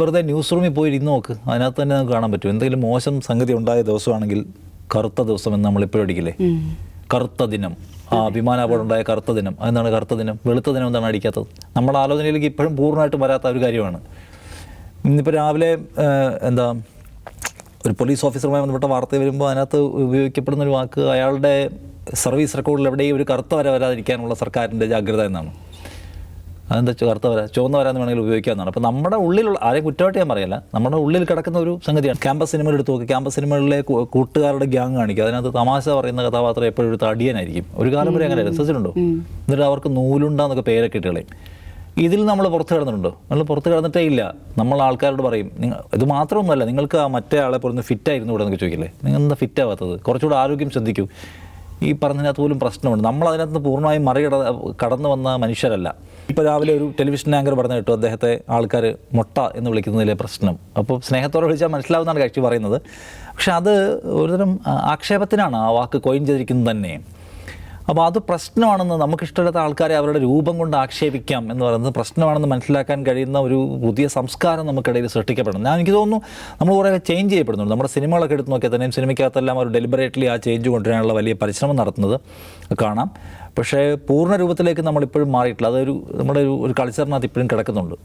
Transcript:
വെറുതെ ന്യൂസ് റൂമിൽ പോയി ഇരുന്ന് നോക്ക്, അതിനകത്ത് തന്നെ നമുക്ക് കാണാൻ പറ്റും. എന്തെങ്കിലും മോശം സംഗതി ഉണ്ടായ ദിവസമാണെങ്കിൽ കറുത്ത ദിവസം എന്ന് നമ്മൾ ഇപ്പോഴും അടിക്കില്ലേ, കറുത്ത ദിനം, വിമാനാപകടം ഉണ്ടായ കറുത്ത ദിനം. അതെന്താണ് കറുത്ത ദിനം? വെളുത്ത ദിനം എന്താണ് അടിക്കാത്തത്? നമ്മുടെ ആലോചനയിലേക്ക് ഇപ്പോഴും പൂർണ്ണമായിട്ടും വരാത്ത ഒരു കാര്യമാണ്. ഇന്നിപ്പോൾ രാവിലെ ഒരു പോലീസ് ഓഫീസറുമായി ബന്ധപ്പെട്ട വാർത്ത വരുമ്പോൾ അതിനകത്ത് ഉപയോഗിക്കപ്പെടുന്ന ഒരു വാക്ക് അയാളുടെ സർവീസ് റെക്കോർഡിൽ എവിടെയും ഒരു കറുത്ത വര വരാതിരിക്കാനുള്ള സർക്കാരിൻ്റെ ജാഗ്രത എന്നാണ്. അതെന്താ കറുത്ത വര, ചുവന്ന വരാന്ന് വേണമെങ്കിൽ ഉപയോഗിക്കാമെന്നാണ്. അപ്പോൾ നമ്മുടെ ഉള്ളിലുള്ള ആരെയും കുറ്റമായിട്ട് ഞാൻ പറയല്ല, നമ്മുടെ ഉള്ളിൽ കിടക്കുന്ന ഒരു സംഗതിയാണ്. ക്യാമ്പസ് സിനിമകൾ എടുത്ത് നോക്കി, ക്യാമ്പസ് സിനിമകളിലെ കൂട്ടുകാരുടെ ഗ്യാങ് കാണിക്കുക, അതിനകത്ത് തമാശ പറയുന്ന കഥാപാത്രം എപ്പോഴും ഒരു തടിയനായിരിക്കും. ഒരു കാലം വരെ അങ്ങനെ രസിച്ചിട്ടുണ്ടോ? എന്നിട്ട് അവർക്ക് നൂലുണ്ടാന്നൊക്കെ പേരൊക്കെ ഇട്ട് കളയും. ഇതിൽ നമ്മൾ പുറത്ത് കിടന്നിട്ടുണ്ടോ? നമ്മൾ പുറത്ത് കിടന്നിട്ടേ ഇല്ല. നമ്മൾ ആൾക്കാരോട് പറയും, ഇത് മാത്രമൊന്നുമല്ല, നിങ്ങൾക്ക് ആ മറ്റേ ആളെ പുറത്ത് ഫിറ്റായിരുന്നു ഇവിടെ എന്നൊക്കെ ചോദിക്കില്ലേ, നിങ്ങൾ എന്താ ഫിറ്റാവാത്തത്? കുറച്ചുകൂടെ ആരോഗ്യം ശ്രദ്ധിക്കൂ. ഈ പറഞ്ഞതിനകത്ത് പോലും പ്രശ്നമുണ്ട്. നമ്മൾ അതിനകത്ത് പൂർണ്ണമായും കടന്നു വന്ന മനുഷ്യരല്ല. ഇപ്പോൾ രാവിലെ ഒരു ടെലിവിഷൻ ആങ്കർ പറഞ്ഞു കേട്ടു, അദ്ദേഹത്തെ ആൾക്കാർ മൊട്ട എന്ന് വിളിക്കുന്നതിലെ പ്രശ്നം. അപ്പോൾ സ്നേഹത്തോടെ വിളിച്ചാൽ മനസ്സിലാവുന്നതാണ് കക്ഷി പറയുന്നത്. പക്ഷെ അത് ഒരുതരം ആക്ഷേപത്തിനാണ് ആ വാക്ക് കോയിൻ ചെയ്തിരിക്കുന്നത് തന്നെ. അപ്പോൾ അത് പ്രശ്നമാണെന്ന്, നമുക്കിഷ്ടമില്ലാത്ത ആൾക്കാരെ അവരുടെ രൂപം കൊണ്ട് ആക്ഷേപിക്കാം എന്ന് പറയുന്നത് പ്രശ്നമാണെന്ന് മനസ്സിലാക്കാൻ കഴിയുന്ന ഒരു പുതിയ സംസ്കാരം നമുക്കിടയിൽ സൃഷ്ടിക്കപ്പെടണം. എനിക്ക് തോന്നുന്നു നമ്മൾ കുറേ ചേഞ്ച് ചെയ്യപ്പെടുന്നുണ്ട്. നമ്മുടെ സിനിമകളൊക്കെ എടുത്ത് നോക്കിയാൽ തന്നെയും സിനിമയ്ക്കകത്തെല്ലാം അവർ ഡെലിബറേറ്റ്ലി ആ ചേഞ്ച് കൊണ്ടുവരാനുള്ള വലിയ പരിശ്രമം നടത്തുന്നത് കാണാം. പക്ഷേ പൂർണ്ണ രൂപത്തിലേക്ക് നമ്മളിപ്പോഴും മാറിയിട്ടില്ല. അതൊരു നമ്മുടെ ഒരു കൾച്ചറിനകത്ത് ഇപ്പോഴും കിടക്കുന്നുണ്ട്.